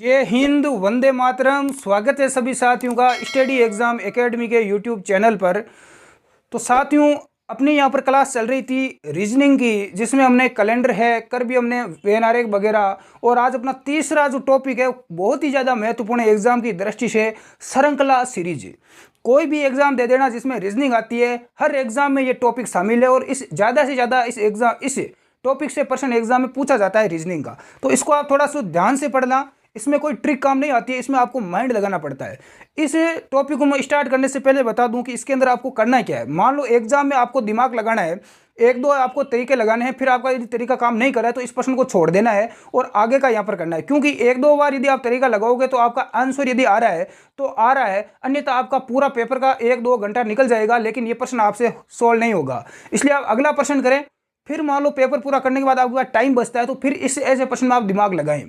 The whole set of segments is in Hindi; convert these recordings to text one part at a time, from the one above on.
जय हिंद, वंदे मातरम। स्वागत है सभी साथियों का स्टडी एग्जाम एकेडमी के यूट्यूब चैनल पर। तो साथियों, अपने यहाँ पर क्लास चल रही थी रीजनिंग की, जिसमें हमने कैलेंडर है, कर भी हमने वेन आरेख वगैरह। और आज अपना तीसरा जो टॉपिक है बहुत ही ज़्यादा महत्वपूर्ण है एग्जाम की दृष्टि से, श्रृंखला सीरीज। कोई भी एग्जाम दे देना जिसमें रीजनिंग आती है, हर एग्जाम में ये टॉपिक शामिल है और इस ज़्यादा से ज़्यादा इस टॉपिक से प्रश्न एग्जाम में पूछा जाता है रीजनिंग का। तो इसको आप थोड़ा सा ध्यान से पढ़ना, इसमें कोई ट्रिक काम नहीं आती है, इसमें आपको माइंड लगाना पड़ता है। इस टॉपिक को मैं स्टार्ट करने से पहले बता दूं कि इसके अंदर आपको करना क्या है। मान लो एग्जाम में आपको दिमाग लगाना है, एक दो आपको तरीके लगाने हैं, फिर आपका यदि तरीका काम नहीं कर रहा है तो इस प्रश्न को छोड़ देना है और आगे का यहाँ पर करना है। क्योंकि एक दो बार यदि आप तरीका लगाओगे तो आपका आंसर यदि आ रहा है तो आ रहा है, अन्यथा आपका पूरा पेपर का 1-2 घंटा निकल जाएगा, लेकिन ये प्रश्न आपसे सोल्व नहीं होगा। इसलिए आप अगला प्रश्न करें, फिर मान लो पेपर पूरा करने के बाद आपके पास टाइम बचता है तो फिर इस ऐसे प्रश्न में आप दिमाग लगाएं।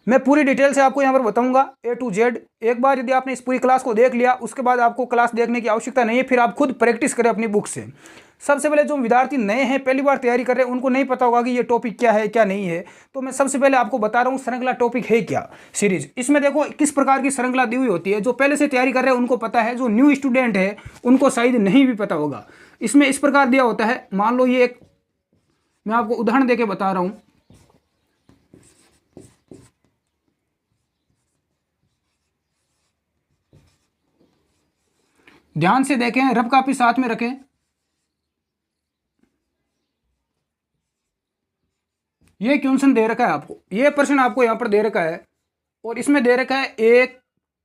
मैं पूरी डिटेल से आपको यहाँ पर बताऊंगा A to Z। एक बार यदि आपने इस पूरी क्लास को देख लिया, उसके बाद आपको क्लास देखने की आवश्यकता नहीं है, फिर आप खुद प्रैक्टिस करें अपनी बुक से। सबसे पहले जो विद्यार्थी नए हैं, पहली बार तैयारी कर रहे हैं, उनको नहीं पता होगा कि ये टॉपिक क्या है क्या नहीं है। तो मैं सबसे पहले आपको बता रहा हूँ श्रृंखला टॉपिक है क्या, सीरीज। इसमें देखो किस प्रकार की श्रृंखला दी हुई होती है। जो पहले से तैयारी कर रहे हैं उनको पता है, जो न्यू स्टूडेंट है उनको शायद नहीं भी पता होगा। इसमें इस प्रकार दिया होता है, मान लो ये एक, मैं आपको उदाहरण देके बता रहा हूँ। ध्यान से देखें, रफ कॉपी साथ में रखें। ये क्वेश्चन दे रखा है आपको, ये प्रश्न आपको यहां पर दे रखा है और इसमें दे रखा है 1,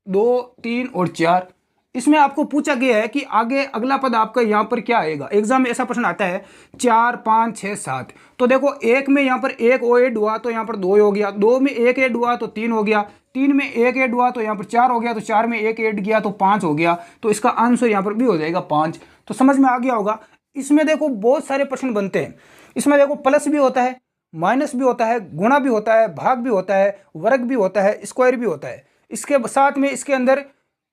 2, 3 और 4। इसमें आपको पूछा गया है कि आगे अगला पद आपका यहाँ पर क्या आएगा। एग्जाम में ऐसा प्रश्न आता है 4, 5, 6, 7। तो देखो एक में यहाँ पर एक ओ ऐड हुआ तो यहाँ पर 2 हो गया, 2 में एक ऐड हुआ तो 3 हो गया, 3 में एक ऐड हुआ तो यहाँ पर 4 हो गया, तो 4 में एक ऐड किया तो 5 हो गया। तो इसका आंसर यहाँ पर भी हो जाएगा 5। तो समझ में आ गया होगा। इसमें देखो बहुत सारे प्रश्न बनते हैं। इसमें देखो प्लस भी होता है, माइनस भी होता है, गुणा भी होता है, भाग भी होता है, वर्ग भी होता है, स्क्वायर भी होता है। इसके साथ में इसके अंदर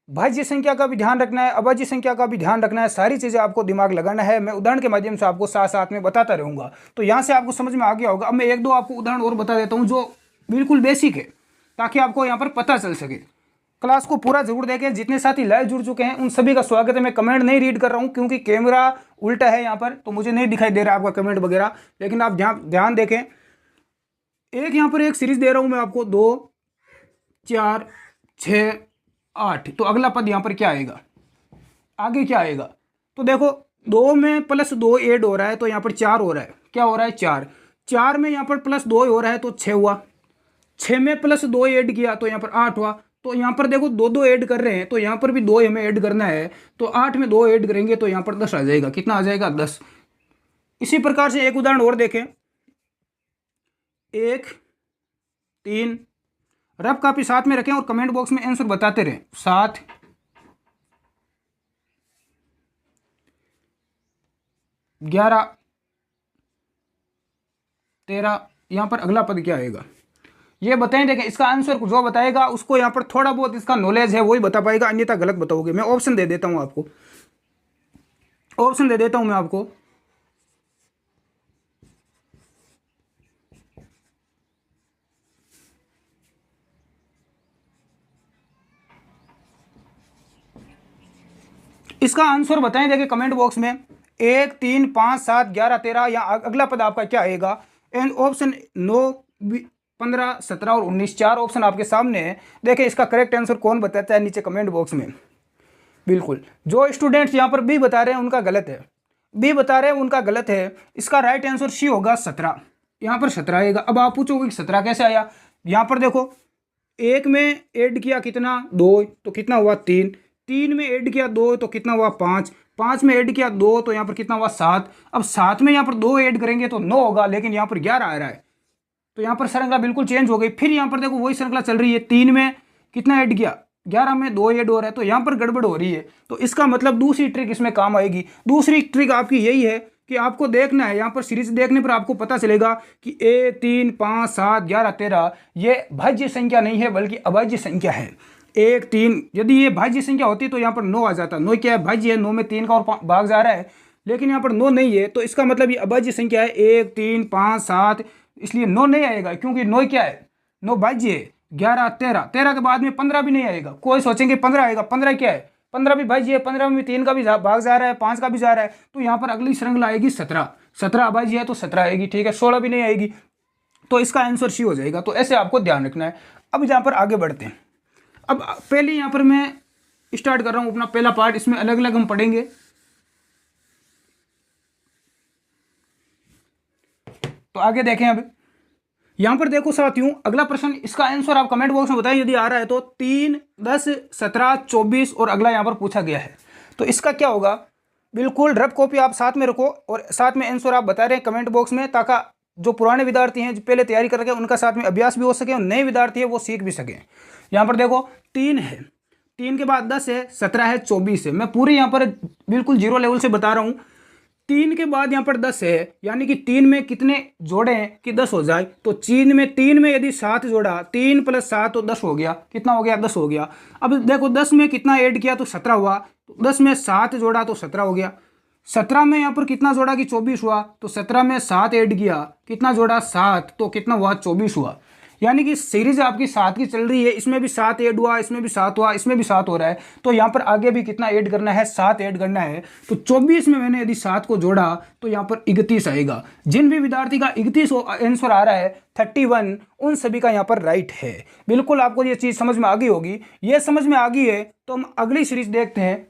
भाज्य संख्या का भी ध्यान रखना है, अभाज्य संख्या का भी ध्यान रखना है। सारी चीज़ें आपको दिमाग लगाना है। मैं उदाहरण के माध्यम से आपको साथ साथ में बताता रहूँगा। तो यहाँ से आपको समझ में आ गया होगा। अब मैं एक दो आपको उदाहरण और बता देता हूँ जो बिल्कुल बेसिक है, ताकि आपको यहाँ पर पता चल सके। क्लास को पूरा जरूर देखें। जितने साथी लाइव जुड़ चुके हैं उन सभी का स्वागत है। मैं कमेंट नहीं रीड कर रहा हूँ क्योंकि कैमरा उल्टा है यहाँ पर, तो मुझे नहीं दिखाई दे रहा आपका कमेंट वगैरह, लेकिन आप ध्यान देखें। एक यहाँ पर एक सीरीज दे रहा हूँ मैं आपको, 2, 4, 6, 8। तो अगला पद यहाँ पर क्या आएगा, आगे क्या आएगा। तो देखो 2 में +2 ऐड हो रहा है तो यहाँ पर 4 हो रहा है। क्या हो रहा है, 4। 4 में यहाँ पर +2 हो रहा है तो 6 हुआ। 6 में +2 ऐड किया तो यहाँ पर 8 हुआ। तो यहाँ पर देखो 2-2 ऐड कर रहे हैं तो यहाँ पर भी 2 हमें ऐड करना है। तो 8 में 2 ऐड करेंगे तो यहाँ पर 10 आ जाएगा। कितना आ जाएगा, 10। इसी प्रकार से एक उदाहरण और देखें। 1, 3, रफ कॉपी साथ में रखें और कमेंट बॉक्स में आंसर बताते रहें। 7, 11, 13। यहाँ पर अगला पद क्या आएगा ये बताएं। देखें इसका आंसर जो बताएगा उसको यहाँ पर थोड़ा बहुत इसका नॉलेज है वही बता पाएगा, अन्यथा गलत बताओगे। मैं ऑप्शन दे देता हूँ आपको, ऑप्शन दे देता हूँ मैं आपको। इसका आंसर बताएं, देखिए कमेंट बॉक्स में। 1, 3, 5, 7, 11, 13। या अगला पद आपका क्या आएगा। एंड ऑप्शन 9, 15, 17 और 19, 4 ऑप्शन आपके सामने है। देखिए इसका करेक्ट आंसर कौन बताता है नीचे कमेंट बॉक्स में। बिल्कुल जो स्टूडेंट्स यहाँ पर बी बता रहे हैं उनका गलत है, बी बता रहे हैं उनका गलत है। इसका राइट आंसर सी होगा, 17। यहाँ पर 17 आएगा। अब आप पूछोगे कि 17 कैसे आया। यहाँ पर देखो 1 में ऐड किया कितना, 2, तो कितना हुआ, 3। 3 में ऐड किया 2 तो कितना हुआ, 5। 5 में ऐड किया 2 तो यहाँ पर कितना हुआ, 7। अब 7 में यहाँ पर 2 ऐड करेंगे तो 9 होगा, लेकिन यहाँ पर 11 आ रहा है। तो यहाँ पर श्रृंखला बिल्कुल चेंज हो गई। फिर यहाँ पर देखो वही श्रृंखला चल रही है। 3 में कितना ऐड किया, 11 में 2 ऐड हो रहा है, तो यहाँ पर गड़बड़ हो रही है। तो इसका मतलब दूसरी ट्रिक इसमें काम आएगी। दूसरी ट्रिक आपकी यही है कि आपको देखना है, यहाँ पर सीरीज देखने पर आपको पता चलेगा कि 1, 3, 5, 7, 11, 13 ये भाज्य संख्या नहीं है बल्कि अभाज्य संख्या है। 1, 3 यदि ये भाज्य संख्या होती तो यहाँ पर 9 आ जाता। 9 क्या है, भाज्य है। 9 में 3 का और भाग जा रहा है, लेकिन यहाँ पर 9 नहीं है। तो इसका मतलब ये अभाज्य संख्या है। 1, 3, 5, 7, इसलिए 9 नहीं आएगा, क्योंकि 9 क्या है, 9 भाज्य है। 11, 13, 13 के बाद में 15 भी नहीं आएगा। कोई सोचेंगे 15 आएगा, 15 क्या है, 15 भी भाई ये 15 में 3 का भी भाग जा रहा है, 5 का भी जा रहा है, तो यहाँ पर अगली श्रृंखला आएगी 17, 17 भाई जी है तो 17 आएगी, ठीक है, 16 भी नहीं आएगी, तो इसका आंसर सी हो जाएगा। तो ऐसे आपको ध्यान रखना है। अब यहाँ पर आगे बढ़ते हैं। अब पहले यहाँ पर मैं स्टार्ट कर रहा हूँ अपना पहला पार्ट, इसमें अलग अलग हम पढ़ेंगे। तो आगे देखें। अब यहां पर देखो साथियों, अगला प्रश्न, इसका आंसर आप कमेंट बॉक्स में बताएं यदि आ रहा है तो। 3, 10, 17, 24 और अगला यहां पर पूछा गया है, तो इसका क्या होगा। बिल्कुल रफ कॉपी आप साथ में रखो और साथ में आंसर आप बता रहे हैं कमेंट बॉक्स में, ताकि जो पुराने विद्यार्थी हैं जो पहले तैयारी कर रखे हैं उनका साथ में अभ्यास भी हो सके और नए विद्यार्थी है वो सीख भी सकें। यहाँ पर देखो 3 है, 3 के बाद 10 है, 17 है, 24 है। मैं पूरे यहाँ पर बिल्कुल जीरो लेवल से बता रहा हूँ। 3 के बाद यहाँ पर 10 है, यानी कि 3 में कितने जोड़े हैं कि 10 हो जाए, तो 3 में यदि 7 जोड़ा, 3 + 7 तो 10 हो गया। कितना हो गया, 10 हो गया। अब देखो 10 में कितना ऐड किया तो 17 हुआ, तो 10 में 7 जोड़ा तो 17 हो गया। 17 में यहाँ पर कितना जोड़ा कि 24 हुआ, तो 17 में 7 ऐड किया, कितना जोड़ा 7, तो कितना हुआ 24 हुआ। यानी कि सीरीज आपकी 7 की चल रही है, इसमें भी 7 ऐड हुआ, इसमें भी 7 हुआ, इसमें भी 7 हो रहा है, तो यहाँ पर आगे भी कितना ऐड करना है, 7 ऐड करना है। तो 24 में मैंने यदि 7 को जोड़ा तो यहाँ पर 31 आएगा। जिन भी विद्यार्थी का 31 आंसर आ रहा है 31, उन सभी का यहाँ पर राइट है। बिल्कुल आपको ये चीज़ समझ में आ गई होगी। ये समझ में आ गई है तो हम अगली सीरीज देखते हैं।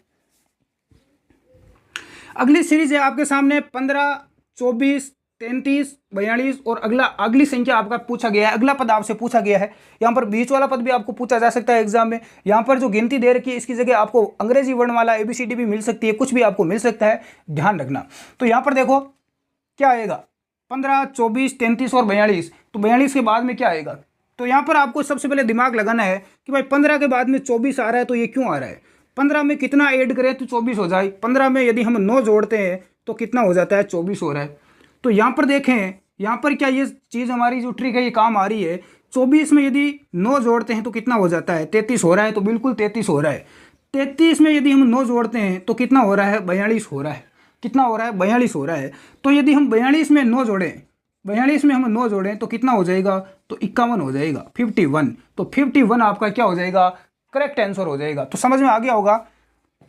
अगली सीरीज है आपके सामने 15, 24, 33, 42 और अगली संख्या आपका पूछा गया है। अगला पद आपसे पूछा गया है। यहाँ पर बीच वाला पद भी आपको पूछा जा सकता है एग्जाम में। यहाँ पर जो गिनती दे रखी है इसकी जगह आपको अंग्रेजी वर्णमाला ABCD भी मिल सकती है, कुछ भी आपको मिल सकता है, ध्यान रखना। तो यहाँ पर देखो क्या आएगा, 15, 24, 33 और 42। तो 42 के बाद में क्या आएगा, तो यहाँ पर आपको सबसे पहले दिमाग लगाना है कि भाई 15 के बाद में 24 आ रहा है तो ये क्यों आ रहा है। 15 में कितना ऐड करें तो 24 हो जाए। 15 में यदि हम 9 जोड़ते हैं तो कितना हो जाता है, 24 हो रहा है। तो यहाँ पर देखें, यहाँ पर क्या ये चीज़ हमारी जो ट्रिक है ये काम आ रही है। 24 में यदि 9 जोड़ते हैं तो कितना हो जाता है, 33 हो रहा है। तो बिल्कुल 33 हो रहा है। 33 में यदि हम 9 जोड़ते हैं तो कितना हो रहा है, 42 हो रहा है। कितना हो रहा है, 42 हो रहा है। तो यदि हम 42 में 9 जोड़ें, 42 में हम 9 जोड़ें तो कितना हो जाएगा, तो 51 हो जाएगा, 51। तो 51 आपका क्या हो जाएगा, करेक्ट आंसर हो जाएगा। तो समझ में आ गया होगा।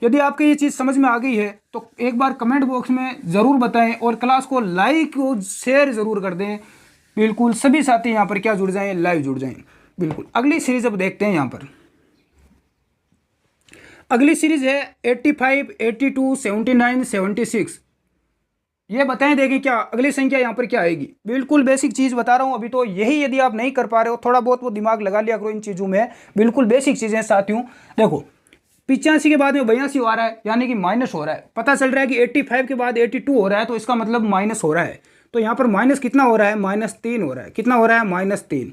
यदि आपको ये चीज़ समझ में आ गई है तो एक बार कमेंट बॉक्स में ज़रूर बताएं और क्लास को लाइक और शेयर ज़रूर कर दें। बिल्कुल सभी साथी यहाँ पर क्या जुड़ जाएं, लाइव जुड़ जाएं। बिल्कुल अगली सीरीज अब देखते हैं। यहाँ पर अगली सीरीज है 85, 82, 79, 76। ये बताएं, देखें क्या अगली संख्या यहाँ पर क्या आएगी। बिल्कुल बेसिक चीज़ बता रहा हूँ अभी तो, यही यदि आप नहीं कर पा रहे हो थोड़ा बहुत वो दिमाग लगा लिया करो इन चीज़ों में। बिल्कुल बेसिक चीज़ें साथियों। देखो 85 के बाद में 82 आ रहा है, यानी कि माइनस हो रहा है। पता चल रहा है कि 85 के बाद 82 हो रहा है, तो इसका मतलब माइनस हो रहा है। तो यहाँ पर माइनस कितना हो रहा है, -3 हो रहा है। कितना हो रहा है, -3।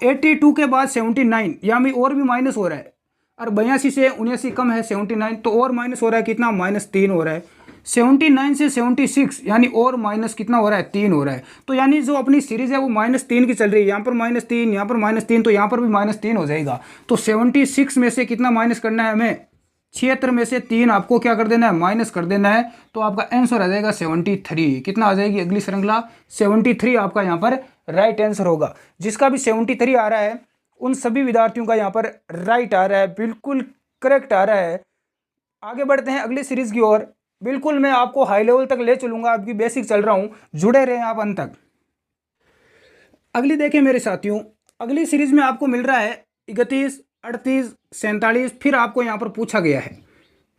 82 के बाद 79, यानी और भी माइनस हो रहा है। और 82 से 79 कम है 79, तो और माइनस हो रहा है। कितना, -3 हो रहा है। 79 से 76 यानी और माइनस कितना हो रहा है, 3 हो रहा है। तो यानी जो अपनी सीरीज है वो -3 की चल रही है। यहाँ पर -3, यहाँ पर -3, तो यहाँ पर भी -3 हो जाएगा। तो 76 में से कितना माइनस करना है हमें, 76 में से 3 आपको क्या कर देना है, माइनस कर देना है। तो आपका आंसर आ जाएगा 73। कितना आ जाएगी अगली श्रृंखला, 73 आपका यहाँ पर राइट आंसर होगा। जिसका भी 73 आ रहा है उन सभी विद्यार्थियों का यहाँ पर राइट आ रहा है, बिल्कुल करेक्ट आ रहा है। आगे बढ़ते हैं अगली सीरीज की ओर। बिल्कुल मैं आपको हाई लेवल तक ले चलूंगा, आपकी बेसिक चल रहा हूँ, जुड़े रहें आप अंत तक। अगली देखें मेरे साथियों, अगली सीरीज में आपको मिल रहा है 31, 38, 47। फिर आपको यहाँ पर पूछा गया है,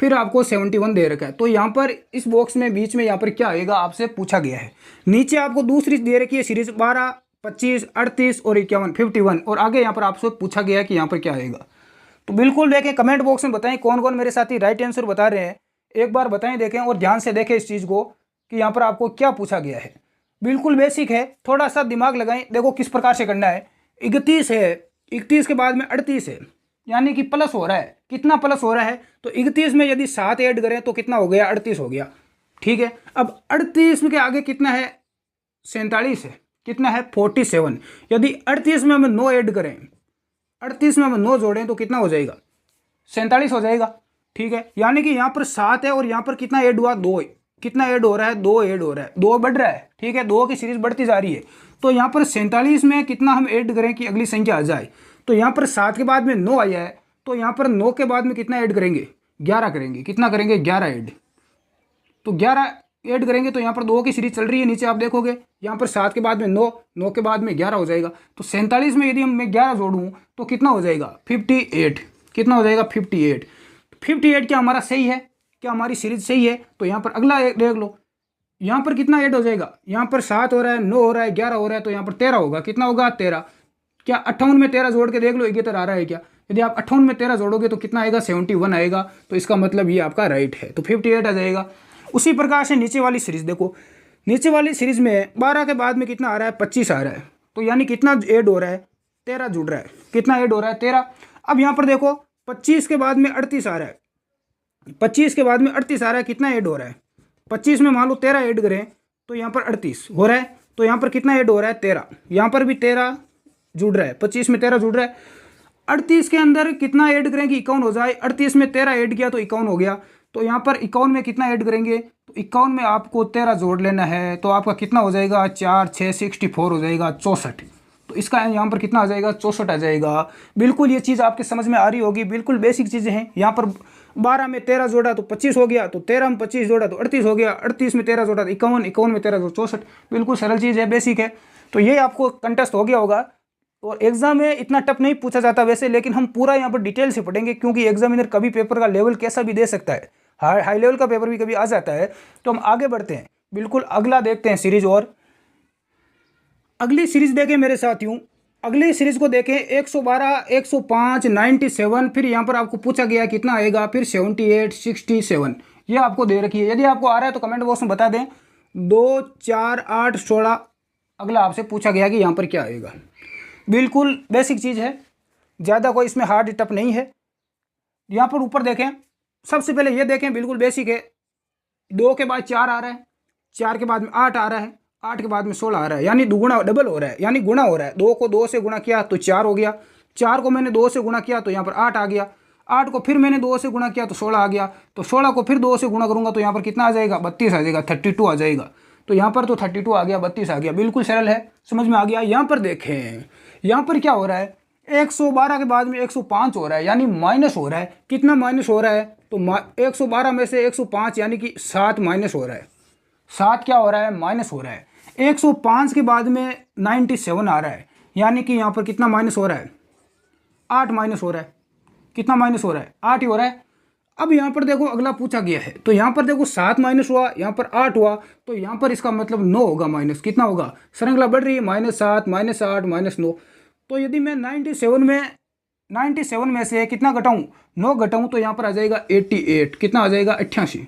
फिर आपको 71 दे रखा है। तो यहाँ पर इस बॉक्स में बीच में यहाँ पर क्या आएगा, आपसे पूछा गया है। नीचे आपको दूसरी दे रखी है सीरीज 12, 25, 38 और 51, 51। और आगे यहाँ पर आपसे पूछा गया है कि यहाँ पर क्या आएगा। तो बिल्कुल देखें, कमेंट बॉक्स में बताएं कौन कौन मेरे साथी राइट आंसर बता रहे हैं। एक बार बताएं, देखें और ध्यान से देखें इस चीज़ को कि यहाँ पर आपको क्या पूछा गया है। बिल्कुल बेसिक है, थोड़ा सा दिमाग लगाएं। देखो किस प्रकार से करना है। 31 है, 31 के बाद में 38 है, यानी कि प्लस हो रहा है। कितना प्लस हो रहा है, तो 31 में यदि 7 ऐड करें तो कितना हो गया, 38 हो गया। ठीक है, अब 38 के आगे कितना है, 47 है। कितना है, 47। यदि 38 में हम 9 ऐड करें, 38 में हम 9 जोड़ें तो कितना हो जाएगा, 47 हो जाएगा। ठीक है, यानी कि यहाँ पर 7 है और यहाँ पर कितना ऐड हुआ, 2। कितना ऐड हो रहा है, 2 ऐड हो रहा है, 2 बढ़ रहा है। ठीक है, 2 की सीरीज बढ़ती जा रही है। तो यहाँ पर 47 में कितना हम ऐड करें कि अगली संख्या आ जाए, तो यहाँ पर 7 के बाद में 9 आया है, तो यहाँ पर 9 के बाद में कितना ऐड करेंगे, 11 करेंगे। कितना करेंगे, 11 ऐड। तो 11 ऐड करेंगे तो यहाँ पर 2 की सीरीज चल रही है, नीचे आप देखोगे यहाँ पर 7 के बाद में 9, 9 के बाद में 11 हो जाएगा। तो 47 में यदि मैं 11 जोड़ूँ तो कितना हो जाएगा, 58। कितना हो जाएगा, 58। 58 क्या हमारा सही है, क्या हमारी सीरीज सही है? तो यहाँ पर अगला देख लो, यहाँ पर कितना ऐड हो जाएगा, यहाँ पर 7 हो रहा है, 9 हो रहा है, 11 हो रहा है, तो यहाँ पर 13 होगा। कितना होगा, 13। क्या 58 में 13 जोड़ के देख लो, 71 आ रहा है क्या? यदि आप 58 में 13 जोड़ोगे तो कितना आएगा, 71 आएगा। तो इसका मतलब ये आपका राइट है, तो 58 आ जाएगा। उसी प्रकार से नीचे वाली सीरीज देखो, नीचे वाली सीरीज में 12 के बाद में कितना आ रहा है, 25 आ रहा है। तो यानी कितना ऐड हो रहा है, 13 जुड़ रहा है। कितना ऐड हो रहा है, 13। अब यहाँ पर देखो 25 के बाद में 38 आ रहा है, 25 के बाद में 38 आ रहा है, कितना ऐड हो रहा है, 25 में मान लो 13 ऐड करें तो यहाँ पर 38 हो रहा है। तो यहाँ पर कितना ऐड हो रहा है, 13। यहाँ पर भी 13 जुड़ रहा है, 25 में 13 जुड़ रहा है। 38 के अंदर कितना ऐड करेंगे, 51 हो जाए। 38 में 13 ऐड किया तो 51 हो गया। तो यहाँ पर 51 में कितना ऐड करेंगे, तो 51 में आपको 13 जोड़ लेना है। तो आपका कितना हो जाएगा, 4 6 64 हो जाएगा, 64। तो इसका यहाँ पर कितना आ जाएगा, 64 आ जाएगा। बिल्कुल ये चीज़ आपके समझ में आ रही होगी, बिल्कुल बेसिक चीज़ें हैं। यहाँ पर 12 में 13 जोड़ा तो 25 हो गया, तो 13 में 25 जोड़ा तो 38 हो गया, 38 में 13 जोड़ा तो 51, 51 में 13 जोड़ा 64। बिल्कुल सरल चीज़ है, बेसिक है। तो ये आपको कंटेस्ट हो गया होगा। और एग्जाम में इतना टफ नहीं पूछा जाता वैसे, लेकिन हम पूरा यहाँ पर डिटेल से पढ़ेंगे, क्योंकि एग्जामिनर कभी पेपर का लेवल कैसा भी दे सकता है, हाई लेवल का पेपर भी कभी आ जाता है। तो हम आगे बढ़ते हैं, बिल्कुल अगला देखते हैं सीरीज। और अगली सीरीज देखें मेरे साथियों, अगली सीरीज को देखें 112, 105, 97, फिर यहाँ पर आपको पूछा गया कितना आएगा, फिर 78, 67 ये आपको दे रखी है। यदि आपको आ रहा है तो कमेंट बॉक्स में बता दें। 2, 4, 8, 16 अगला आपसे पूछा गया कि यहाँ पर क्या आएगा। बिल्कुल बेसिक चीज़ है, ज़्यादा कोई इसमें हार्ड टफ नहीं है। यहाँ पर ऊपर देखें, सबसे पहले ये देखें, बिल्कुल बेसिक है। 2 के बाद 4 आ रहा है, 4 के बाद में 8 आ रहा है, 8 के बाद में 16 आ रहा है, यानी दुगुना डबल हो रहा है, यानी गुणा हो रहा है। 2 को 2 से गुणा किया तो 4 हो गया, 4 को मैंने 2 से गुणा किया तो यहाँ पर 8 आ गया, 8 को फिर मैंने 2 से गुणा किया तो 16 आ गया, तो 16 को फिर 2 से गुणा करूंगा तो यहाँ पर कितना आ जाएगा, 32 आ जाएगा, 32 आ जाएगा। तो यहाँ पर तो 32 आ गया, 32 आ गया। बिल्कुल सरल है, समझ में आ गया। यहाँ पर देखें, यहाँ पर क्या हो रहा है, 112 के बाद में 105 हो रहा है, यानी माइनस हो रहा है। कितना माइनस हो रहा है, तो 112 में से 105 यानी कि 7 माइनस हो रहा है। 7 क्या हो रहा है, माइनस हो रहा है। 105 के बाद में 97 आ रहा है, यानी कि यहाँ पर कितना माइनस हो रहा है, 8 माइनस हो रहा है। कितना माइनस हो रहा है, 8 ही हो रहा है। अब यहाँ पर देखो अगला पूछा गया है, तो यहाँ पर देखो 7 माइनस हुआ, यहाँ पर 8 हुआ, तो यहाँ पर इसका मतलब 9 होगा माइनस। कितना होगा, श्रृंखला बढ़ रही है, -7, -8, -9। तो यदि मैं 97 में से कितना घटाऊँ, 9 घटाऊँ, तो यहाँ पर आ जाएगा 88। कितना आ जाएगा, 88।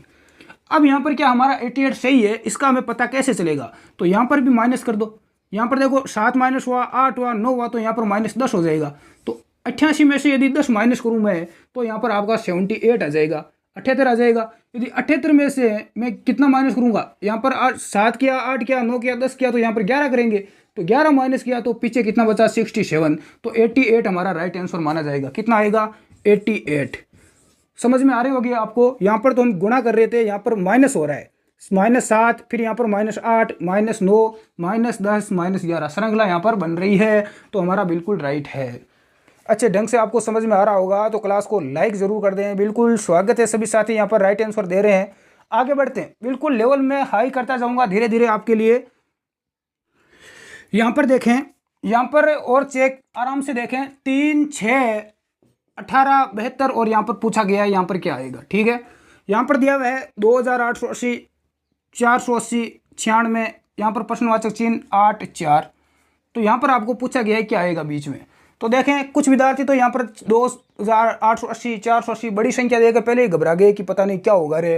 अब यहाँ पर क्या हमारा 88 सही है, इसका हमें पता कैसे चलेगा, तो यहाँ पर भी माइनस कर दो। यहाँ पर देखो 7 माइनस हुआ, 8 हुआ, 9 हुआ, तो यहाँ पर -10 हो जाएगा। तो 88 में से यदि 10 माइनस करूँ मैं, तो यहाँ पर आपका 78 आ जाएगा, 78 आ जाएगा। यदि 78 में से मैं कितना माइनस करूँगा, यहाँ पर 7 किया, 8 किया, 9 किया, 10 किया, तो यहाँ पर 11 करेंगे, तो 11 माइनस किया तो पीछे कितना बचा, 67। तो 88 हमारा राइट आंसर माना जाएगा। कितना आएगा, 88। समझ में आ रही होगी आपको। यहाँ पर तो हम गुणा कर रहे थे, यहाँ पर माइनस हो रहा है, -7, फिर यहाँ पर -8, -9, -10, -11 श्रृंखला यहाँ पर बन रही है। तो हमारा बिल्कुल राइट है। अच्छे ढंग से आपको समझ में आ रहा होगा तो क्लास को लाइक ज़रूर कर दें। बिल्कुल स्वागत है, सभी साथी यहाँ पर राइट आंसर दे रहे हैं। आगे बढ़ते हैं, बिल्कुल लेवल में हाई करता जाऊँगा धीरे धीरे आपके लिए। यहाँ पर देखें, यहाँ पर और चेक आराम से देखें, 3, 6, 18, 72 और यहाँ पर पूछा गया है यहाँ पर क्या आएगा। ठीक है, यहाँ पर दिया हुआ है 2880, 480, 96, यहाँ पर प्रश्नवाचक चिन्ह 8, 4। तो यहाँ पर आपको पूछा गया है क्या आएगा बीच में। तो देखें, कुछ विद्यार्थी तो यहाँ पर 2880, 480 बड़ी संख्या देकर पहले ही घबरा गए कि पता नहीं क्या होगा रे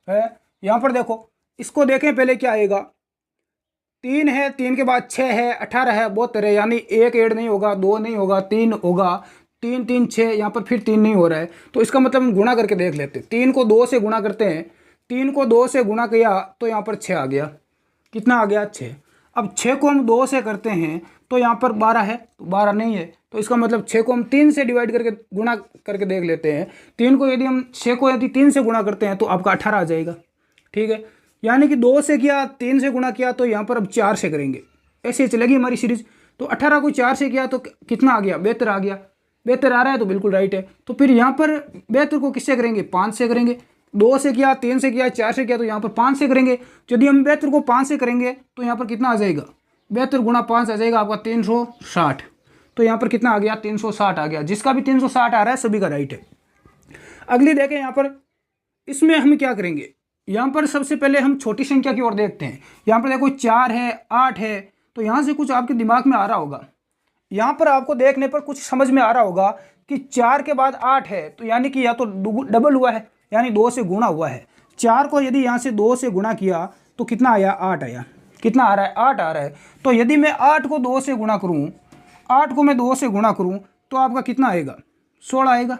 है। यहाँ पर देखो, इसको देखें पहले क्या आएगा, 3 है, 3 के बाद 6 है, 18 है, 72 है, यानी 1 ऐड नहीं होगा, 2 नहीं होगा, 3 होगा, 3, 3, 6, यहाँ पर फिर 3 नहीं हो रहा है। तो इसका मतलब हम गुणा करके देख लेते हैं। 3 को 2 से गुणा करते हैं, 3 को 2 से गुणा किया तो यहाँ पर 6 आ गया। कितना आ गया, 6। अब 6 को हम 2 से करते हैं तो यहाँ पर 12 है, तो 12 नहीं है। तो इसका मतलब 6 को हम 3 से डिवाइड करके गुणा करके देख लेते हैं। 3 को यदि हम 6 को यदि 3 से गुणा करते हैं तो आपका 18 आ जाएगा। ठीक है, यानी कि 2 से किया, 3 से गुणा किया, तो यहाँ पर अब 4 से करेंगे। ऐसे चलेगी हमारी सीरीज। तो 18 को 4 से किया तो कितना आ गया, 72 आ गया। 72 आ रहा है तो बिल्कुल राइट है। तो फिर यहाँ पर 72 को किससे करेंगे, 5 से करेंगे। 2 से किया, 3 से किया, 4 से किया, तो यहाँ पर 5 से करेंगे। यदि हम 72 को 5 से करेंगे तो यहाँ पर कितना आ जाएगा, 72 गुणा 5 आ जाएगा आपका 360। तो यहाँ पर कितना आ गया, 360 आ गया। जिसका भी 360 आ रहा है सभी का राइट है। अगली देखें यहाँ पर, इसमें हम क्या करेंगे, यहाँ पर सबसे पहले हम छोटी संख्या की ओर देखते हैं। यहाँ पर देखो 4 है, 8 है, तो यहाँ से कुछ आपके दिमाग में आ रहा होगा। यहाँ पर आपको देखने पर कुछ समझ में आ रहा होगा कि 4 के बाद 8 है, तो यानी कि या तो डबल हुआ है, यानी 2 से गुणा हुआ है। 4 को यदि यहाँ से 2 से गुणा किया तो कितना आया, 8 आया। कितना आ रहा है, 8 आ रहा है। तो यदि मैं 8 को 2 से गुणा करूँ, 8 को मैं 2 से गुणा करूँ तो आपका कितना आएगा, 16 आएगा।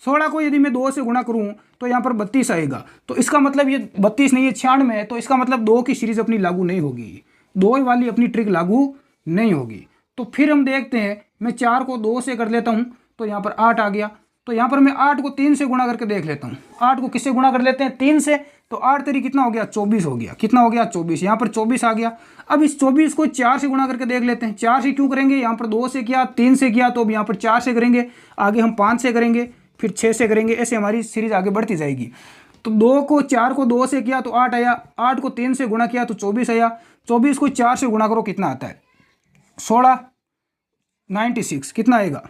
16 को यदि मैं 2 से गुणा करूँ तो यहाँ पर 32 आएगा। तो इसका मतलब ये 32 नहीं है, 96 है। तो इसका मतलब 2 की सीरीज अपनी लागू नहीं होगी, 2 वाली अपनी ट्रिक लागू नहीं होगी। तो फिर हम देखते हैं, मैं 4 को 2 से कर लेता हूँ तो यहाँ पर 8 आ गया। तो यहाँ पर मैं 8 को 3 से गुणा करके देख लेता हूँ। 8 को किससे गुणा कर लेते हैं, 3 से। तो 8 तेरी कितना हो गया, 24 हो गया। कितना हो गया, 24। यहाँ पर 24 आ गया। अब इस 24 को 4 से गुणा करके देख लेते हैं। 4 से क्यों करेंगे, यहाँ पर 2 से किया, 3 से किया, तो अब यहाँ पर 4 से करेंगे। आगे हम 5 से करेंगे, फिर 6 से करेंगे, ऐसे हमारी सीरीज आगे बढ़ती जाएगी। तो 4 को 2 से किया तो 8 आया। 8 को 3 से गुणा किया तो 24 आया। 24 को 4 से गुणा करो, कितना आता है, 16, 96। कितना आएगा,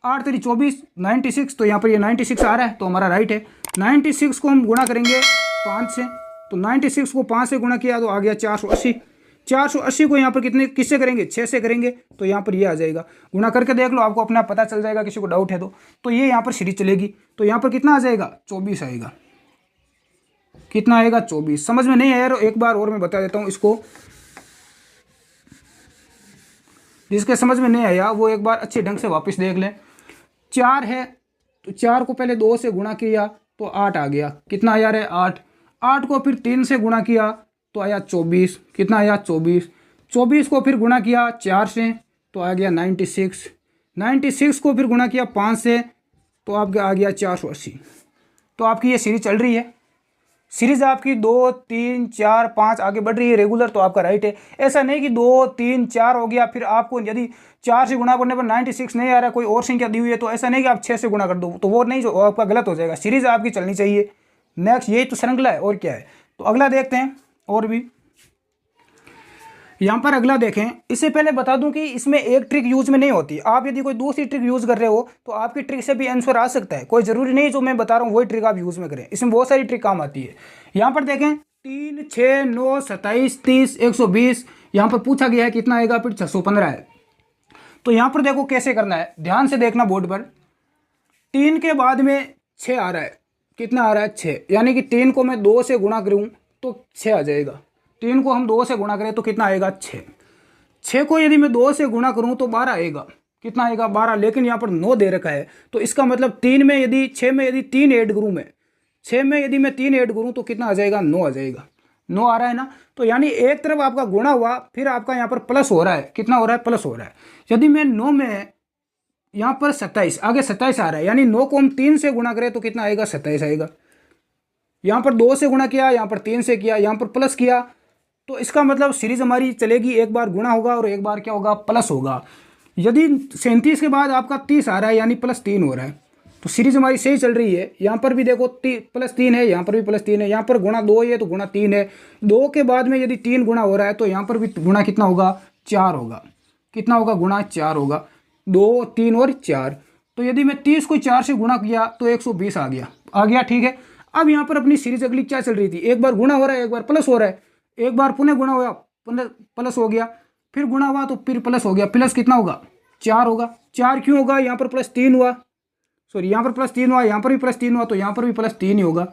8 तेरी 24, 96। तो यहाँ पर ये 96 आ रहा है, तो हमारा राइट है। 96 को हम गुणा करेंगे 5 से, तो 96 को 5 से गुणा किया तो आ गया 480। 480 को यहाँ पर कितने किससे करेंगे, 6 से करेंगे, तो यहाँ पर ये आ जाएगा। गुणा करके देख लो, आपको अपना पता चल जाएगा, किसी को डाउट है तो ये यहाँ पर सीरीज चलेगी। तो यहाँ पर कितना आ जाएगा, 24 आएगा। कितना आएगा, 24। समझ में नहीं आया तो एक बार और मैं बता देता हूँ इसको, जिसके समझ में नहीं आया वो एक बार अच्छे ढंग से वापस देख लें। 4 है तो 4 को पहले 2 से गुणा किया तो 8 आ गया। कितना आया रे, 8। 8 को फिर 3 से गुणा किया तो आया 24। कितना आया, 24। 24 को फिर गुणा किया 4 से तो आ गया 96। 96 को फिर गुणा किया 5 से तो आपका आ गया 480। तो आपकी ये सीरीज चल रही है। सीरीज आपकी 2, 3, 4, 5 आगे बढ़ रही है रेगुलर, तो आपका राइट है। ऐसा नहीं कि 2, 3, 4 हो गया, फिर आपको यदि 4 से गुणा करने पर 96 नहीं आ रहा है, कोई और संख्या दी हुई है, तो ऐसा नहीं कि आप 6 से गुणा कर दो, तो वो नहीं, जो आपका गलत हो जाएगा। सीरीज आपकी चलनी चाहिए। नेक्स्ट, यही तो श्रृंखला है और क्या है। तो अगला देखते हैं। और भी यहाँ पर अगला देखें, इससे पहले बता दूं कि इसमें एक ट्रिक यूज में नहीं होती। आप यदि कोई दूसरी ट्रिक यूज कर रहे हो तो आपकी ट्रिक से भी आंसर आ सकता है। कोई जरूरी नहीं जो मैं बता रहा हूँ वही ट्रिक आप यूज में करें, इसमें बहुत सारी ट्रिक काम आती है। यहाँ पर देखें 3, 6, 9, 27, 30, 120 यहाँ पर पूछा गया है कितना आएगा, फिर 615 है। तो यहाँ पर देखो कैसे करना है, ध्यान से देखना बोर्ड पर। 3 के बाद में 6 आ रहा है, कितना आ रहा है, 6। यानी कि 3 को मैं 2 से गुणा करूँ तो 6 आ जाएगा। 3 को हम 2 से गुणा करें तो कितना आएगा, 6। 6 को यदि मैं 2 से गुणा करूं तो 12 आएगा। कितना आएगा, 12। लेकिन यहाँ पर 9 दे रखा है, तो इसका मतलब 3 में यदि 6 में यदि 3 ऐड करूँ मैं, 6 में यदि मैं 3 ऐड करूँ तो कितना आ जाएगा, 9 आ जाएगा। 9 आ रहा है ना। तो यानी एक तरफ आपका गुणा हुआ, फिर आपका यहाँ पर प्लस हो रहा है। कितना हो रहा है, प्लस हो रहा है। यदि मैं 9 में यहाँ पर 27, आगे 27 आ रहा है, यानी 9 को हम 3 से गुणा करें तो कितना आएगा, 27 आएगा। यहाँ पर 2 से गुणा किया, यहाँ पर 3 से किया, यहाँ पर प्लस किया, तो इसका मतलब सीरीज हमारी चलेगी, एक बार गुणा होगा और एक बार क्या होगा, प्लस होगा। यदि 37 के बाद आपका 30 आ रहा है, यानी +3 हो रहा है, तो सीरीज हमारी सही चल रही है। यहाँ पर भी देखो +3 है, यहाँ पर भी +3 है, यहाँ पर गुणा 2 है तो गुणा 3 है। 2 के बाद में यदि 3 गुणा हो रहा है तो यहाँ पर भी गुणा कितना होगा, 4 होगा। कितना होगा, गुणा 4 होगा। 2, 3 और 4। तो यदि मैं 30 को 4 से गुणा किया तो 120 आ गया। ठीक है। अब यहाँ पर अपनी सीरीज अगली क्या चल रही थी, एक बार गुणा हो रहा है, एक बार प्लस हो रहा है, एक बार पुनः गुणा हुआ, पुनः प्लस हो गया, फिर गुणा हुआ तो फिर प्लस हो गया। प्लस कितना होगा, 4 होगा। 4 क्यों होगा, यहाँ पर +3 हुआ, सॉरी यहाँ पर +3 हुआ, यहाँ पर भी +3 हुआ, तो यहाँ पर भी +3 ही होगा।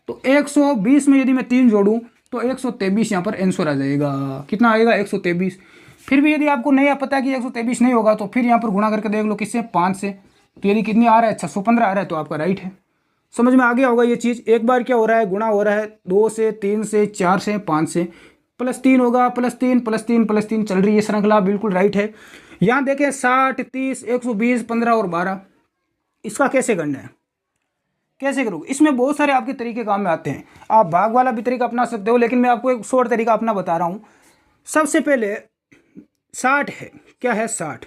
तो 120 में यदि मैं 3 जोड़ूँ तो 123 यहाँ पर आंसर आ जाएगा। कितना आएगा, 123। फिर भी यदि आपको नहीं पता कि 123 नहीं होगा तो फिर यहाँ पर गुणा करके देख लो, किससे, 5 से। तो यदि कितनी आ रहा है, 615 आ रहा है, तो आपका राइट है। समझ में आ गया होगा ये चीज़। एक बार क्या हो रहा है, गुणा हो रहा है 2 से, 3 से, 4 से, 5 से, +3 होगा, +3, +3, +3 चल रही है श्रृंखला, बिल्कुल राइट है। यहाँ देखें 60, 30, 120, 15 और 12, इसका कैसे करना है, कैसे करोगे। इसमें बहुत सारे आपके तरीके काम में आते हैं। आप भाग वाला भी तरीका अपना सकते हो, लेकिन मैं आपको एक शॉर्ट तरीका अपना बता रहा हूँ। सबसे पहले 60 है, क्या है 60।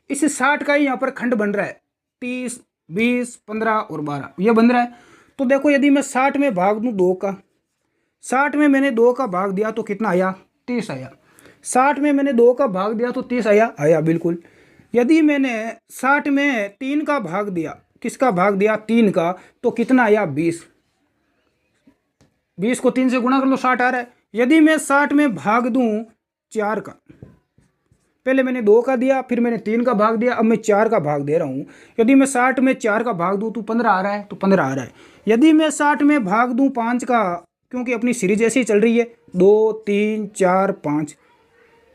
इस 60 का ही यहाँ पर खंड बन रहा है 30, 20, 15 और 12 ये बन रहा है। तो देखो यदि मैं 60 में भाग दूँ 2 का, 60 में मैंने 2 का भाग दिया तो कितना आया 30 आया। 60 में मैंने 2 का भाग दिया तो 30 आया बिल्कुल। यदि मैंने 60 में 3 का भाग दिया, किसका भाग दिया 3 का, तो कितना आया 20। 20 को 3 से गुणा कर लो 60 आ रहा है। यदि मैं 60 में भाग दूं 4 का, पहले मैंने 2 का दिया, फिर मैंने 3 का भाग दिया, अब मैं 4 का भाग दे रहा हूँ। यदि मैं 60 में 4 का भाग दूँ तो 15 आ रहा है, तो 15 आ रहा है। यदि मैं 60 में भाग दूँ 5 का, क्योंकि अपनी सीरीज ऐसी चल रही है 2, 3, 4, 5,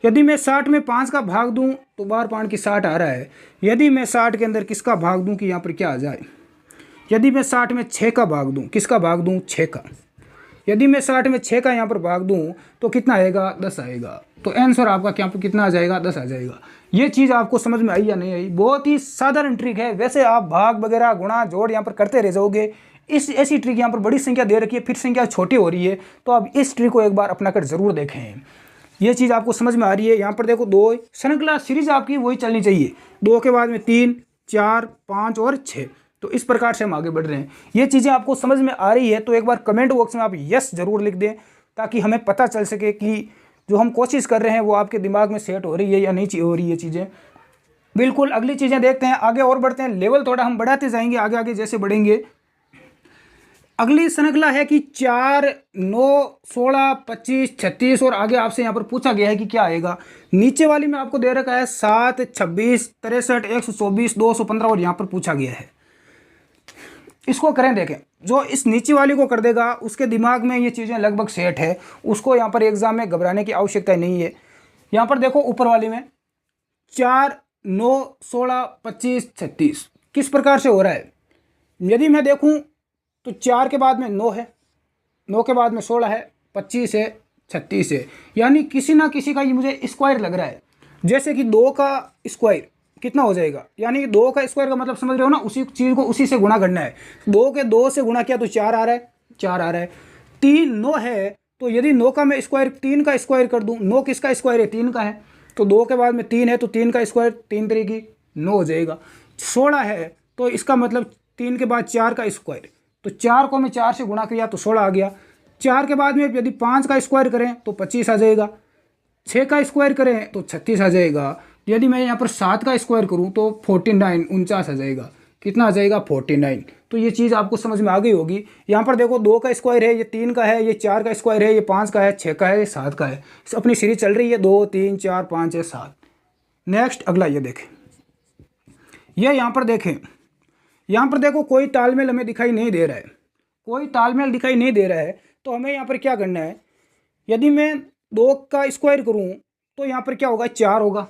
यदि मैं 60 में 5 का भाग दूँ तो 12 5 की 60 आ रहा है। यदि मैं 60 के अंदर किसका भाग दूँ कि यहाँ पर क्या आ जाए, यदि मैं 60 में 6 का भाग दूँ, किसका भाग दूँ 6 का, यदि मैं 60 में 6 का यहाँ पर भाग दूँ तो कितना आएगा 10 आएगा। तो आंसर आपका क्या कितना आ जाएगा 10 आ जाएगा। ये चीज़ आपको समझ में आई या नहीं आई? बहुत ही साधारण ट्रिक है। वैसे आप भाग वगैरह गुणा जोड़ यहाँ पर करते रह जाओगे। इस ऐसी ट्रिक यहाँ पर बड़ी संख्या दे रखी है, फिर संख्या छोटी हो रही है, तो आप इस ट्रिक को एक बार अपना कर जरूर देखें। ये चीज़ आपको समझ में आ रही है? यहाँ पर देखो 2 श्रृंखला सीरीज आपकी वही चलनी चाहिए, 2 के बाद में 3, 4, 5 और 6। तो इस प्रकार से हम आगे बढ़ रहे हैं। ये चीज़ें आपको समझ में आ रही है तो एक बार कमेंट बॉक्स में आप यस जरूर लिख दें, ताकि हमें पता चल सके कि जो हम कोशिश कर रहे हैं वो आपके दिमाग में सेट हो रही है या नहीं हो रही है चीज़ें। बिल्कुल अगली चीज़ें देखते हैं, आगे और बढ़ते हैं। लेवल थोड़ा हम बढ़ाते जाएंगे आगे आगे जैसे बढ़ेंगे। अगली श्रृंखला है कि 4, 9, 16, 25, 36 और आगे आपसे यहाँ पर पूछा गया है कि क्या आएगा। नीचे वाली में आपको दे रखा है 7, 26, 63, 124, 215 और यहाँ पर पूछा गया है। इसको करें देखें, जो इस नीचे वाली को कर देगा उसके दिमाग में ये चीज़ें लगभग सेट है, उसको यहाँ पर एग्जाम में घबराने की आवश्यकता नहीं है। यहाँ पर देखो ऊपर वाली में 4, 9, 16, 25, 36 किस प्रकार से हो रहा है। यदि मैं देखूँ तो 4 के बाद में 9 है, 9 के बाद में 16 है, 25 है, 36 है, यानी किसी ना किसी का ये मुझे स्क्वायर लग रहा है। जैसे कि 2 का स्क्वायर कितना हो जाएगा, यानी 2 का स्क्वायर का मतलब समझ रहे हो ना, उसी चीज़ को उसी से गुणा करना है। 2 के 2 से गुणा किया तो 4 आ रहा है, 4 आ रहा है। 3, 9 है, तो यदि 9 का मैं स्क्वायर 3 का स्क्वायर कर दूं, 9 किसका स्क्वायर है 3 का है, तो 2 के बाद में 3 है तो 3 का स्क्वायर 3 तरीके 9 हो जाएगा। 16 है तो इसका मतलब 3 के बाद 4 का स्क्वायर, तो 4 को मैं 4 से गुणा किया तो 16 आ गया। 4 के बाद में यदि 5 का स्क्वायर करें तो 25 आ जाएगा। 6 का स्क्वायर करें तो 36 आ जाएगा। यदि मैं यहाँ पर 7 का स्क्वायर करूँ तो 49 49 आ जाएगा। कितना आ जाएगा 49। तो ये चीज़ आपको समझ में आ गई होगी। यहाँ पर देखो 2 का स्क्वायर है, ये 3 का है, ये 4 का स्क्वायर है, ये 5 का है, 6 का है, ये 7 का है। अपनी सीरीज चल रही है 2, 3, 4, 5, 6, 7। नेक्स्ट अगला ये देखें, ये यहाँ पर देखें, यहाँ पर देखो कोई तालमेल हमें दिखाई नहीं दे रहा है, कोई तालमेल दिखाई नहीं दे रहा है। तो हमें यहाँ पर क्या करना है, यदि मैं 2 का स्क्वायर करूँ तो यहाँ पर क्या होगा 4 होगा,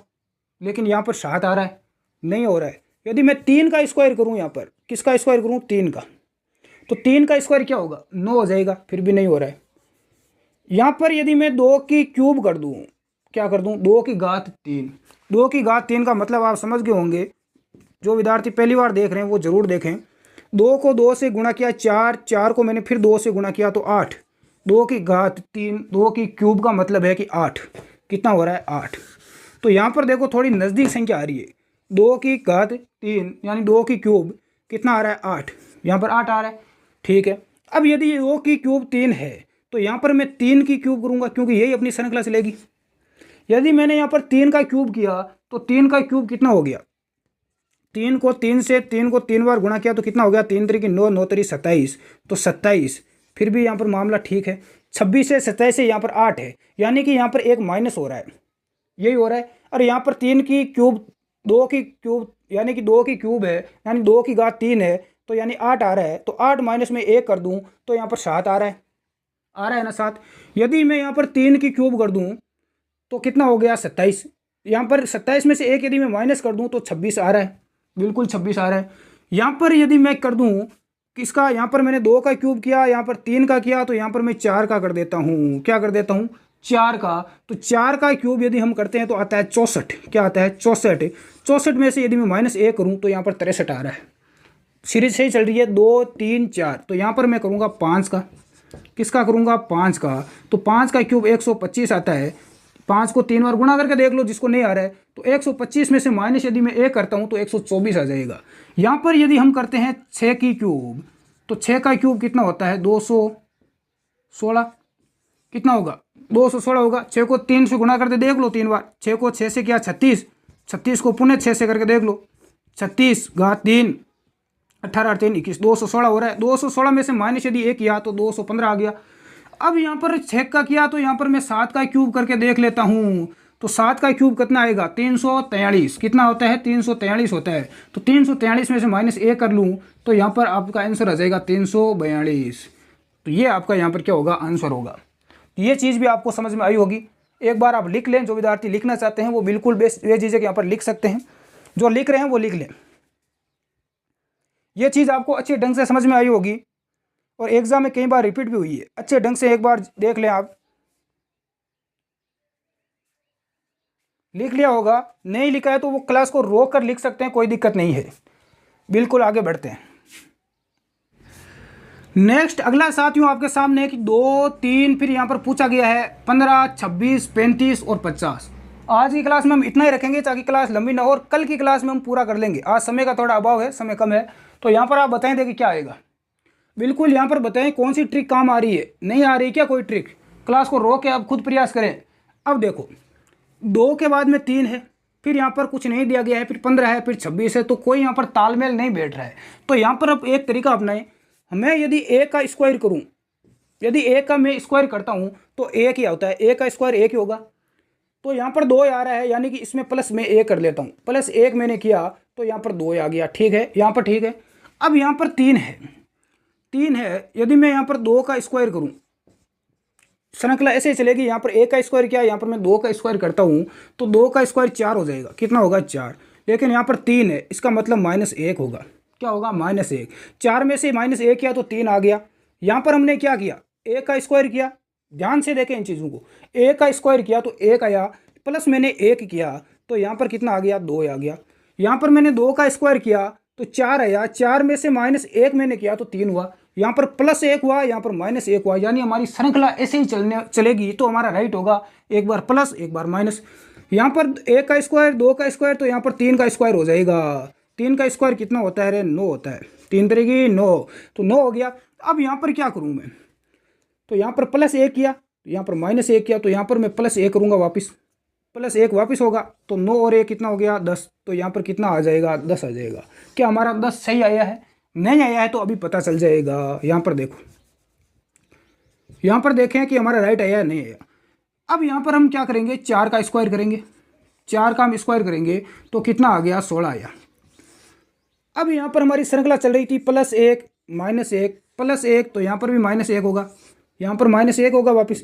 लेकिन यहाँ पर 7 आ रहा है, नहीं हो रहा है। यदि मैं 3 का स्क्वायर करूँ, यहाँ पर किसका स्क्वायर करूँ 3 का, तो 3 का स्क्वायर क्या होगा 9 हो जाएगा, फिर भी नहीं हो रहा है। यहाँ पर यदि मैं 2 की क्यूब कर दूँ, क्या कर दूँ 2 की घात 3, 2 की घात 3 का मतलब आप समझ गए होंगे। जो विद्यार्थी पहली बार देख रहे हैं वो ज़रूर देखें। 2 को 2 से गुणा किया 4, 4 को मैंने फिर 2 से गुणा किया तो 8, 2 की घात 3, 2 की क्यूब का मतलब है कि 8, कितना हो रहा है 8। तो यहाँ पर देखो थोड़ी नज़दीक संख्या आ रही है, 2 की घात 3 यानी 2 की क्यूब कितना आ रहा है 8, यहाँ पर 8 आ रहा है, ठीक है। अब यदि 2 की क्यूब 3 है तो यहाँ पर मैं 3 की क्यूब करूँगा, क्योंकि यही अपनी श्रृंखला चलेगी। यदि मैंने यहाँ पर 3 का क्यूब किया तो 3 का क्यूब कितना हो गया, 3 को 3 बार गुणा किया तो कितना हो गया 3 तरीके 9, 9 तरीके 27, तो 27। फिर भी यहाँ पर मामला ठीक है, 26 से 27 से यहाँ पर 8 है, यानी कि यहाँ पर एक माइनस हो रहा है, यही हो रहा है। और यहाँ पर 3 की क्यूब 2 की क्यूब यानी कि 2 की क्यूब है, यानी 2 की घात 3 है, तो यानी 8 आ रहा है। तो 8 माइनस में 1 कर दूँ तो यहाँ पर 7 आ रहा है ना 7। यदि मैं यहाँ पर 3 की क्यूब कर दूँ तो कितना हो गया 27, यहाँ पर 27 में से 1 यदि मैं माइनस कर दूँ तो 26 आ रहा है, बिल्कुल 26 आ रहा है। यहाँ पर यदि मैं कर दूँ किसका, यहाँ पर मैंने 2 का क्यूब किया, यहाँ पर 3 का किया, तो यहाँ पर मैं 4 का कर देता हूँ, क्या कर देता हूँ 4 का। तो 4 का क्यूब यदि हम करते हैं तो आता है 64, क्या आता है 64। 64 में से यदि मैं -1 करूँ तो यहाँ पर 63 आ रहा है। सीरीज सही चल रही है 2, 3, 4, तो यहाँ पर मैं करूँगा 5 का, किसका करूँगा 5 का। तो 5 का क्यूब 125 आता है, 5 को 3 बार गुणा करके देख लो जिसको नहीं आ रहा है। तो 125 में से माइनस यदि मैं 1 करता हूँ तो 124 आ जाएगा। यहाँ पर यदि हम करते हैं 6 की क्यूब, तो 6 का क्यूब कितना होता है 216, कितना होगा 216 होगा। 6 को 3 से गुणा करके देख लो 3 बार, 6 को 6 से किया 36, 36 को पुनः 6 से करके देख लो, 36 घात 3 18 3 21, 216 हो रहा है। 216 में से माइनस यदि 1 किया तो 215 आ गया। अब यहाँ पर 6 का किया तो यहाँ पर मैं 7 का क्यूब करके देख लेता हूँ। तो 7 का क्यूब कितना आएगा 343, कितना होता है 343 होता है। तो 343 में से माइनस 1 कर लूँ तो यहाँ पर आपका आंसर आ जाएगा 342। तो ये आपका यहाँ पर क्या होगा आंसर होगा। ये चीज़ भी आपको समझ में आई होगी। एक बार आप लिख लें, जो विद्यार्थी लिखना चाहते हैं वो बिल्कुल बेस्ट ये चीज़ें यहाँ पर लिख सकते हैं, जो लिख रहे हैं वो लिख लें। ये चीज़ आपको अच्छे ढंग से समझ में आई होगी और एग्जाम में कई बार रिपीट भी हुई है। अच्छे ढंग से एक बार देख लें आप, लिख लिया होगा। नहीं लिखा है तो वो क्लास को रोक कर लिख सकते हैं, कोई दिक्कत नहीं है। बिल्कुल आगे बढ़ते हैं। नेक्स्ट अगला साथियों आपके सामने है कि 2 3 फिर यहाँ पर पूछा गया है 15 26 35 और 50। आज की क्लास में हम इतना ही रखेंगे ताकि क्लास लंबी ना हो, और कल की क्लास में हम पूरा कर लेंगे। आज समय का थोड़ा अभाव है, समय कम है। तो यहाँ पर आप बताएं देखिए क्या आएगा। बिल्कुल यहाँ पर बताएं कौन सी ट्रिक काम आ रही है, नहीं आ रही क्या कोई ट्रिक। क्लास को रोक के आप खुद प्रयास करें। अब देखो 2 के बाद में 3 है, फिर यहाँ पर कुछ नहीं दिया गया है, फिर 15 है, फिर 26 है, तो कोई यहाँ पर तालमेल नहीं बैठ रहा है। तो यहाँ पर अब एक तरीका अपनाएं। मैं यदि a का स्क्वायर करूँ, यदि a का मैं स्क्वायर करता हूँ तो a क्या होता है, a का स्क्वायर 1 ही होगा। तो यहाँ पर 2 आ रहा है, यानी कि इसमें प्लस में 1 कर लेता हूँ। प्लस 1 मैंने किया तो यहाँ पर 2 आ गया, ठीक है, यहाँ पर ठीक है। अब यहाँ पर 3 है, यदि मैं यहाँ पर 2 का स्क्वायर करूँ, श्रृंखला ऐसे ही चलेगी। यहाँ पर 1 का स्क्वायर किया, यहाँ पर मैं 2 का स्क्वायर करता हूँ तो 2 का स्क्वायर 4 हो जाएगा, कितना होगा 4। लेकिन यहाँ पर 3 है, इसका मतलब -1 होगा, क्या होगा -1। 4 में से -1 किया तो 3 आ गया। यहाँ पर हमने क्या किया, a का स्क्वायर किया। ध्यान से देखें इन चीज़ों को, a का स्क्वायर किया तो 1 आया, प्लस मैंने 1 किया तो यहाँ पर कितना आ गया 2 आ गया। यहाँ पर मैंने 2 का स्क्वायर किया तो 4 आया, 4 में से -1 मैंने किया तो 3 हुआ। यहाँ पर +1 हुआ, यहाँ पर -1 हुआ, यानी हमारी श्रृंखला ऐसे ही चलेगी तो हमारा राइट होगा, एक बार प्लस एक बार माइनस। यहाँ पर 1 का स्क्वायर 2 का स्क्वायर तो यहाँ पर 3 का स्क्वायर हो जाएगा। 3 का स्क्वायर कितना होता है रे 9 होता है, 3 तरीके 9, तो 9 हो गया। अब यहाँ पर क्या करूँ मैं, तो यहाँ पर +1 किया, यहाँ पर -1 किया, तो यहाँ पर मैं +1 करूँगा वापस, +1 वापस होगा तो 9 और 1 कितना हो गया 10। तो यहाँ पर कितना आ जाएगा 10 आ जाएगा। क्या हमारा 10 सही आया है, नहीं आया है तो अभी पता चल जाएगा। यहाँ पर देखो, यहाँ पर देखें कि हमारा राइट आया नहीं आया। अब यहाँ पर हम क्या करेंगे, 4 का स्क्वायर करेंगे, 4 का हम स्क्वायर करेंगे तो कितना आ गया 16 आया। अब यहाँ पर हमारी श्रृंखला चल रही थी +1 -1 +1, तो यहाँ पर भी -1 होगा, यहाँ पर -1 होगा वापस।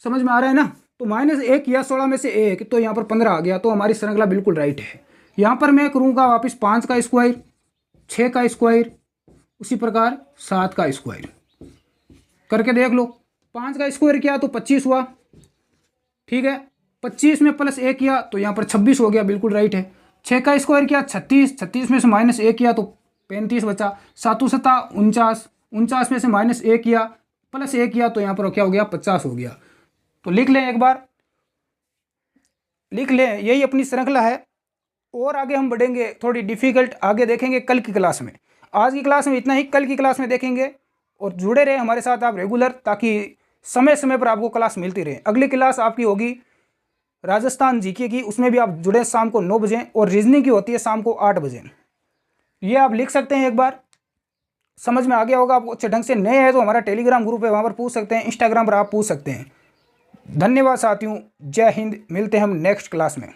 समझ में आ रहा है ना। तो -1 किया 16 में से 1 तो यहाँ पर 15 आ गया, तो हमारी श्रृंखला बिल्कुल राइट है। यहाँ पर मैं करूँगा वापस 5 का स्क्वायर, 6 का स्क्वायर, उसी प्रकार 7 का स्क्वायर करके देख लो। 5 का स्क्वायर किया तो 25 हुआ, ठीक है। 25 में +1 किया तो यहाँ पर 26 हो गया, बिल्कुल राइट है। 6 का स्क्वायर किया 36, 36 में से -1 किया तो 35 बचा। 7 7 49, 49 में से -1 किया +1 किया तो यहाँ पर क्या हो गया 50 हो गया। तो लिख लें, एक बार लिख लें, यही अपनी श्रृंखला है। और आगे हम बढ़ेंगे, थोड़ी डिफ़िकल्ट आगे देखेंगे कल की क्लास में। आज की क्लास में इतना ही, कल की क्लास में देखेंगे। और जुड़े रहे हमारे साथ आप रेगुलर, ताकि समय समय पर आपको क्लास मिलती रहे। अगली क्लास आपकी होगी राजस्थान जीके की, उसमें भी आप जुड़े शाम को 9 बजे, और रीजनिंग की होती है शाम को 8 बजे। ये आप लिख सकते हैं, एक बार समझ में आ गया होगा आपको अच्छे ढंग से। नए हैं तो हमारा टेलीग्राम ग्रुप है, वहाँ पर पूछ सकते हैं, इंस्टाग्राम पर आप पूछ सकते हैं। धन्यवाद साथियों, जय हिंद, मिलते हैं हम नेक्स्ट क्लास में।